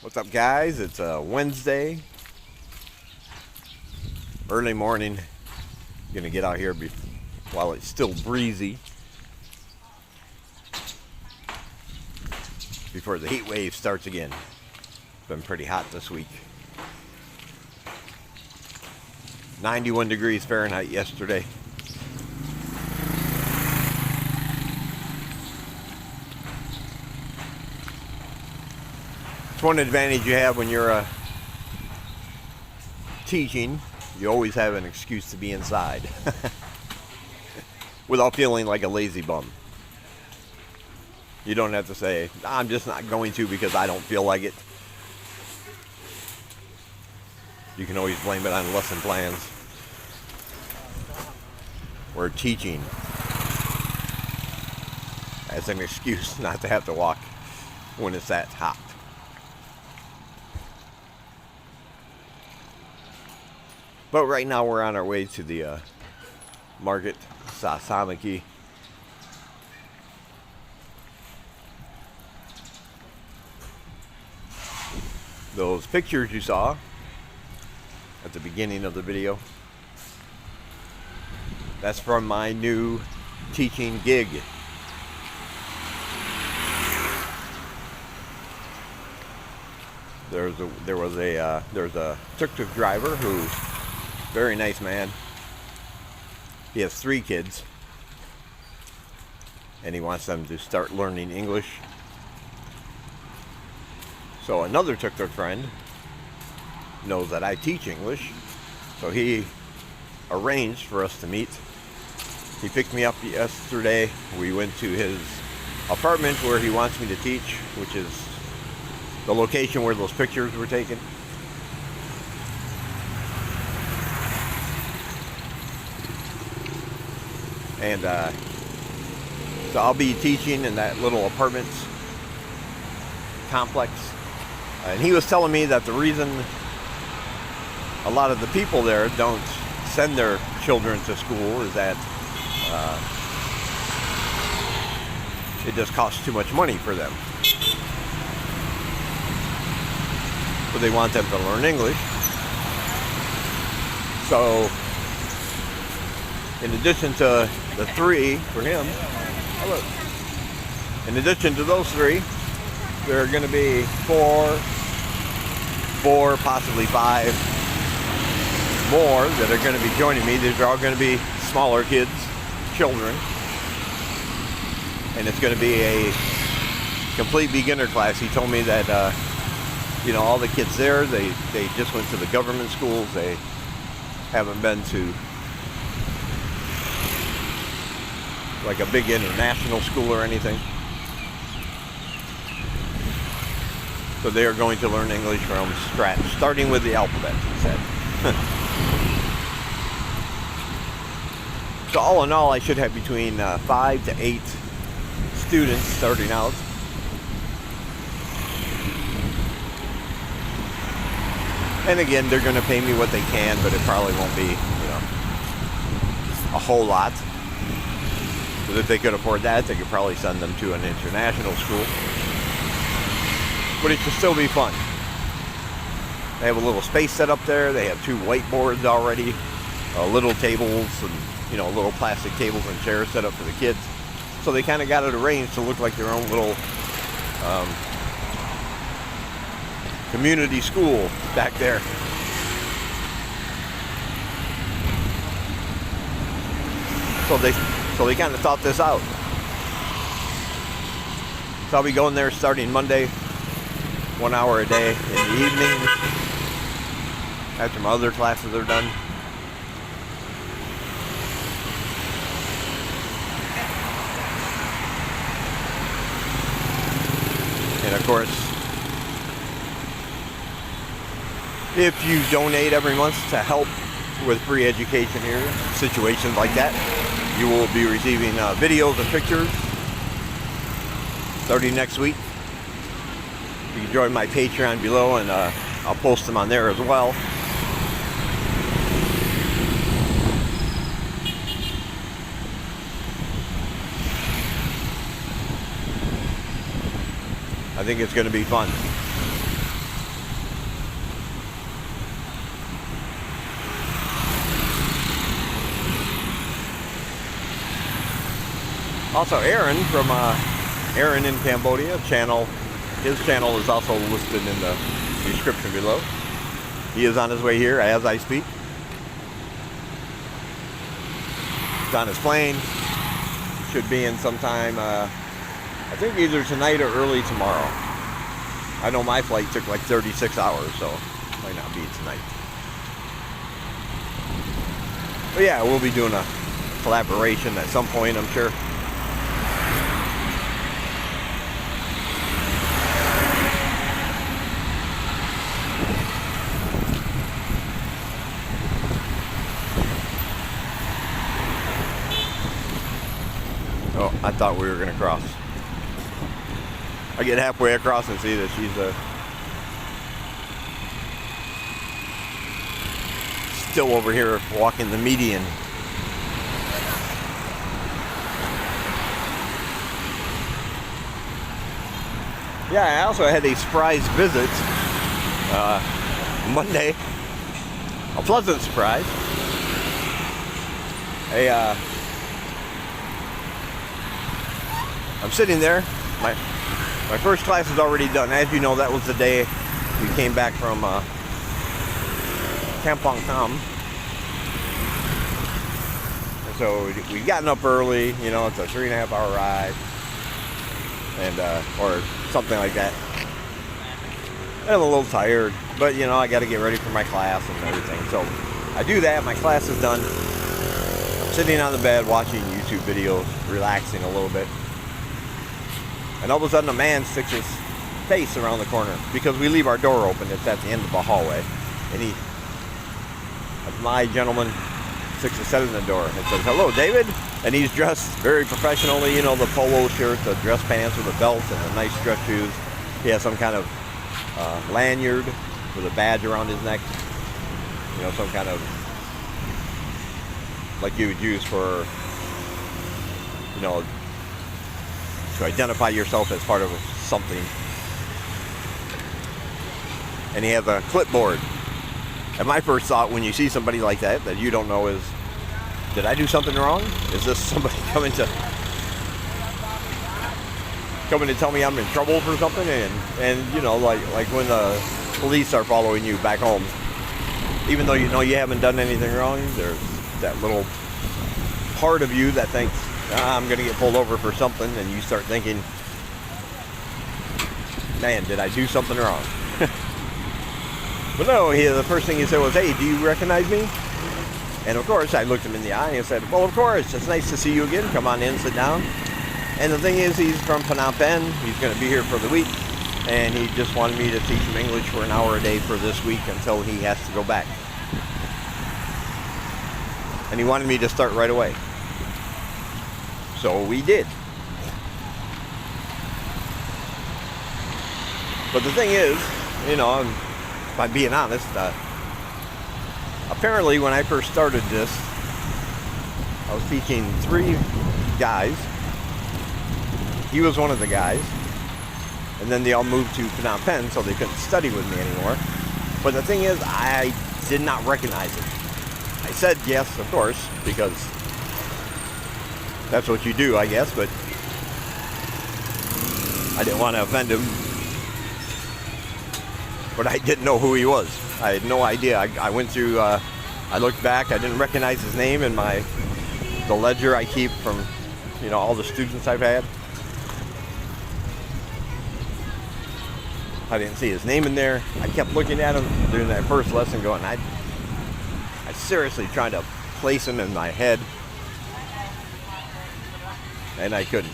What's up, guys? It's Wednesday, early morning. Gonna get out here while it's still breezy before the heat wave starts again. It's been pretty hot this week. 91 degrees Fahrenheit yesterday. It's one advantage you have when you're teaching. You always have an excuse to be inside without feeling like a lazy bum. You don't have to say, I'm just not going to because I don't feel like it. You can always blame it on lesson plans or teaching as an excuse not to have to walk when it's that hot. But right now we're on our way to the market, Sasamaki. Those pictures you saw at the beginning of the video, that's from my new teaching gig. There's a tuk-tuk driver who's very nice man. He has 3 kids and he wants them to start learning English. So another tuk-tuk friend knows that I teach English, so he arranged for us to meet. He picked me up yesterday. We went to his apartment where he wants me to teach, which is the location where those pictures were taken. And so I'll be teaching in that little apartment complex. And he was telling me that the reason a lot of the people there don't send their children to school is that it just costs too much money for them. But they want them to learn English. So in addition to the 3 for him, in addition to those 3, there are going to be 4, possibly 5 more that are going to be joining me. These are all going to be smaller kids, children, and it's going to be a complete beginner class. He told me that all the kids there, they just went to the government schools. They haven't been to like a big international school or anything. So they are going to learn English from scratch, starting with the alphabet, he said. So all in all, I should have between 5 to 8 students starting out. And again, they're going to pay me what they can, but it probably won't be, a whole lot. But if they could afford that, they could probably send them to an international school. But it should still be fun. They have a little space set up there. They have 2 whiteboards already, little tables and little plastic tables and chairs set up for the kids. So they kind of got it arranged to look like their own little community school back there. So they kind of thought this out. So I'll be going there starting Monday, 1 hour a day in the evening after my other classes are done. And of course, if you donate every month to help with free education here, situations like that, you will be receiving videos and pictures starting next week. You can join my Patreon below, and I'll post them on there as well. I think it's going to be fun. Also, Aaron from Aaron in Cambodia channel. His channel is also listed in the description below. He is on his way here as I speak. He's on his plane. Should be in sometime, I think either tonight or early tomorrow. I know my flight took like 36 hours, so it might not be tonight. But yeah, we'll be doing a collaboration at some point, I'm sure. Oh, I thought we were going to cross. I get halfway across and see that she's still over here walking the median. Yeah, I also had a surprise visit Monday. A pleasant surprise. I'm sitting there. My first class is already done. As you know, that was the day we came back from Kampong Tam. And so we'd gotten up early. You know, it's a 3.5 hour ride, and or something like that. And I'm a little tired, but you know, I got to get ready for my class and everything. So I do that. My class is done. I'm sitting on the bed watching YouTube videos, relaxing a little bit. And all of a sudden a man sticks his face around the corner because we leave our door open. It's at the end of the hallway. And my gentleman sticks his head in the door and says, "Hello, David." And he's dressed very professionally, you know, the polo shirt, the dress pants with a belt and the nice dress shoes. He has some kind of lanyard with a badge around his neck. You know, some kind of, like you would use for, you know, to identify yourself as part of something. And he has a clipboard. And my first thought when you see somebody like that you don't know is, did I do something wrong? Is this somebody coming to tell me I'm in trouble for something? And you know, like when the police are following you back home, even though you know you haven't done anything wrong, there's that little part of you that thinks, I'm going to get pulled over for something, and you start thinking, man, did I do something wrong? But no, the first thing he said was, "Hey, do you recognize me?" And of course, I looked him in the eye and said, "Well, of course, it's nice to see you again. Come on in, sit down." And the thing is, he's from Phnom Penh. He's going to be here for the week, and he just wanted me to teach him English for an hour a day for this week until he has to go back. And he wanted me to start right away. So we did. But the thing is, you know, if I'm being honest, apparently when I first started this, I was teaching 3 guys. He was one of the guys. And then they all moved to Phnom Penh, so they couldn't study with me anymore. But the thing is, I did not recognize it. I said yes, of course, because that's what you do, I guess, but I didn't want to offend him. But I didn't know who he was. I had no idea. I went through, I looked back, I didn't recognize his name in the ledger I keep from, you know, all the students I've had. I didn't see his name in there. I kept looking at him during that first lesson going, I seriously tried to place him in my head. And I couldn't.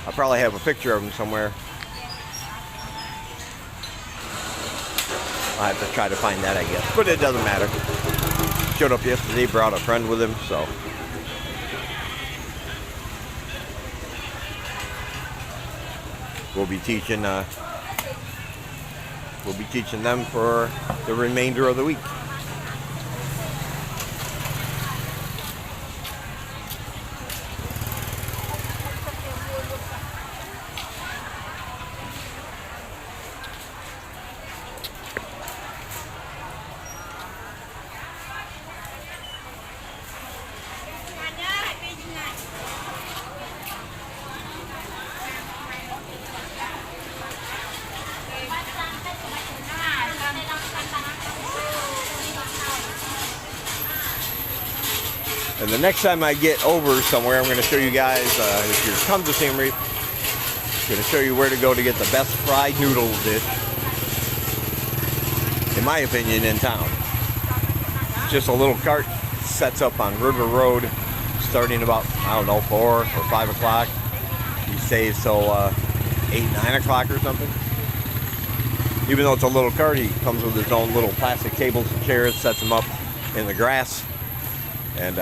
I probably have a picture of him somewhere. I'll have to try to find that, I guess. But it doesn't matter. Showed up yesterday, brought a friend with him, so. We'll be teaching them for the remainder of the week. And the next time I get over somewhere, I'm going to show you guys, if you come to Siem Reap, I'm going to show you where to go to get the best fried noodle dish, in my opinion, in town. It's just a little cart, sets up on River Road, starting about, I don't know, 4 or 5 o'clock. He stays till 8, 9 o'clock or something. Even though it's a little cart, he comes with his own little plastic tables and chairs, sets them up in the grass, and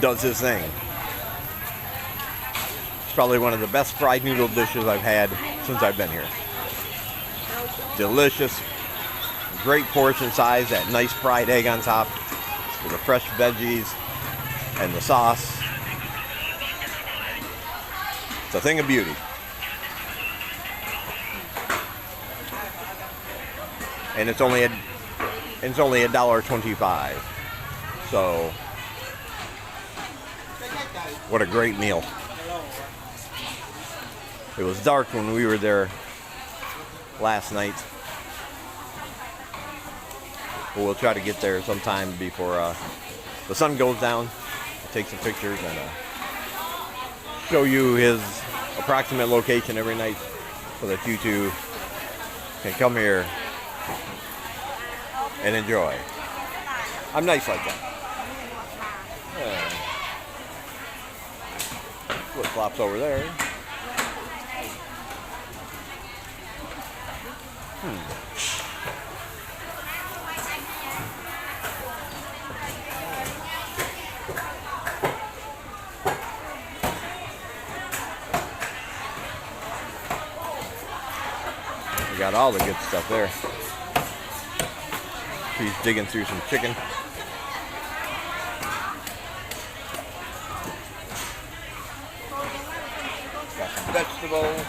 does his thing. It's probably one of the best fried noodle dishes I've had since I've been here. Delicious, great portion size, that nice fried egg on top with the fresh veggies and the sauce. It's a thing of beauty. And it's only $1.25. So what a great meal. It was dark when we were there last night. But we'll try to get there sometime before the sun goes down. I'll take some pictures and show you his approximate location every night so that you two can come here and enjoy. I'm nice like that. Flip-flops over there. We got all the good stuff there. He's digging through some chicken. Got some vegetables.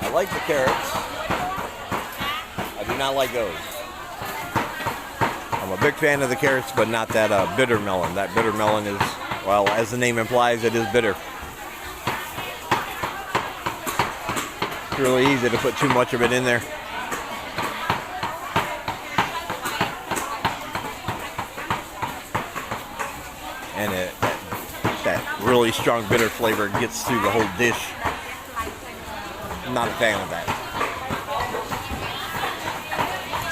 I like the carrots. I do not like those. I'm a big fan of the carrots, but not that bitter melon. That bitter melon is, well, as the name implies, it is bitter. It's really easy to put too much of it in there. And that really strong bitter flavor gets through the whole dish. I'm not a fan of that.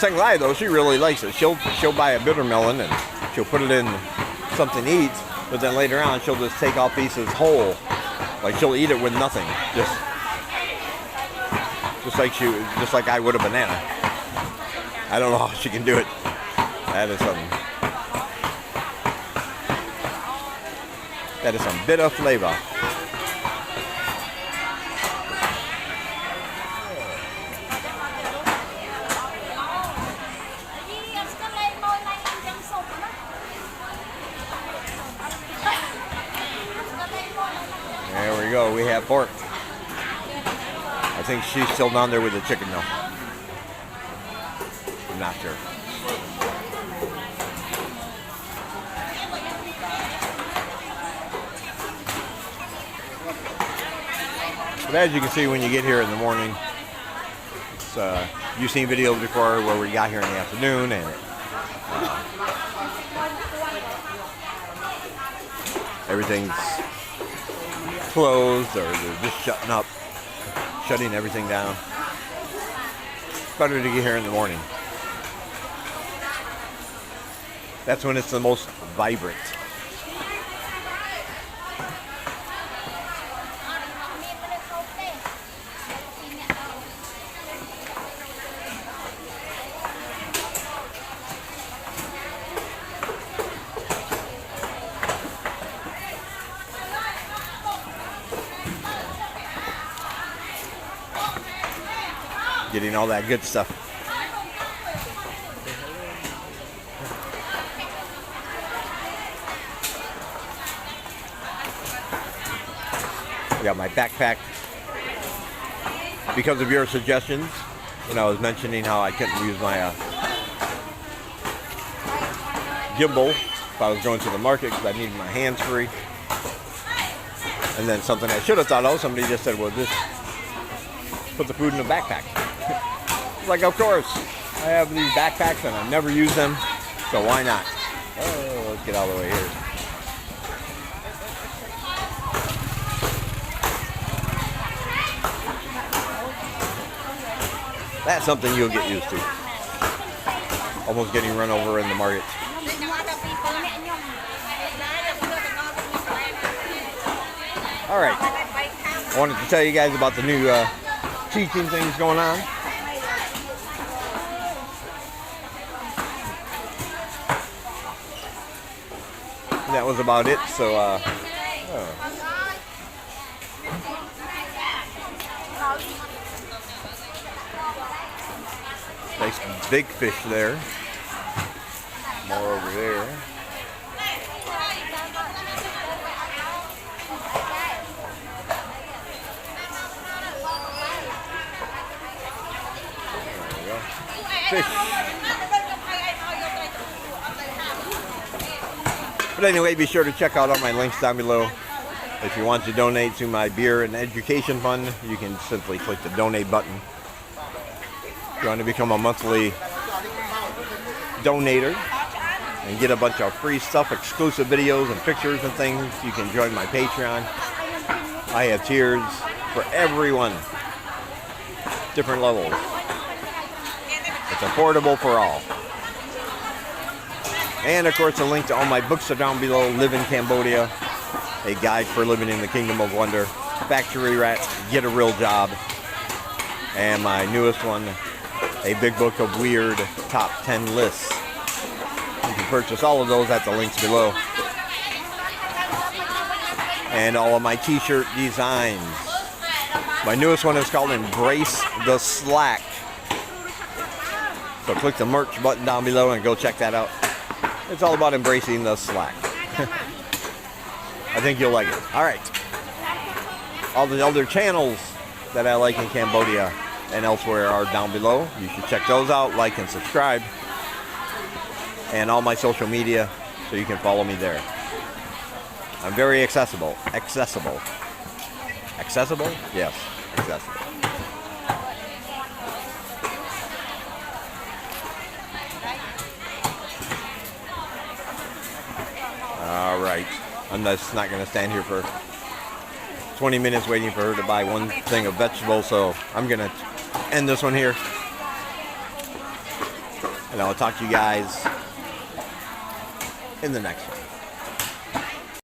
Lai, though, she really likes it. She'll buy a bitter melon and she'll put it in something to eat, but then later on she'll just take all pieces whole. Like she'll eat it with nothing. Just like I would a banana. I don't know how she can do it. That is some bitter flavor. There we go, we have pork. I think she's still down there with the chicken though. I'm not sure. But as you can see when you get here in the morning, you've seen videos before where we got here in the afternoon and everything's closed or they're just shutting everything down. It's better to get here in the morning. That's when it's the most vibrant. Getting all that good stuff. I got my backpack. Because of your suggestions, I was mentioning how I couldn't use my gimbal if I was going to the market because I needed my hands free. And then something I should have thought of, somebody just said, well, just put the food in a backpack. Like, of course, I have these backpacks and I never use them, so why not? Oh, let's get out of the way here. That's something you'll get used to. Almost getting run over in the market. All right. I wanted to tell you guys about the new teaching things going on. That was about it. So, nice big fish there. More over there. Fish. But anyway, be sure to check out all my links down below. If you want to donate to my beer and education fund, you can simply click the donate button. If you want to become a monthly donator and get a bunch of free stuff, exclusive videos and pictures and things, you can join my Patreon. I have tiers for everyone, different levels. It's affordable for all. And of course, a link to all my books are down below. Live in Cambodia, a guide for living in the Kingdom of Wonder. Factory Rat, Get a Real Job. And my newest one, a big book of weird top 10 lists. You can purchase all of those at the links below. And all of my t-shirt designs. My newest one is called Embrace the Slack. So click the merch button down below and go check that out. It's all about embracing the slack. I think you'll like it. All right. All the other channels that I like in Cambodia and elsewhere are down below. You should check those out, like and subscribe. And all my social media, so you can follow me there. I'm very accessible. Accessible? Yes, accessible. All right. I'm just not going to stand here for 20 minutes waiting for her to buy one thing of vegetables, so I'm going to end this one here. And I'll talk to you guys in the next one.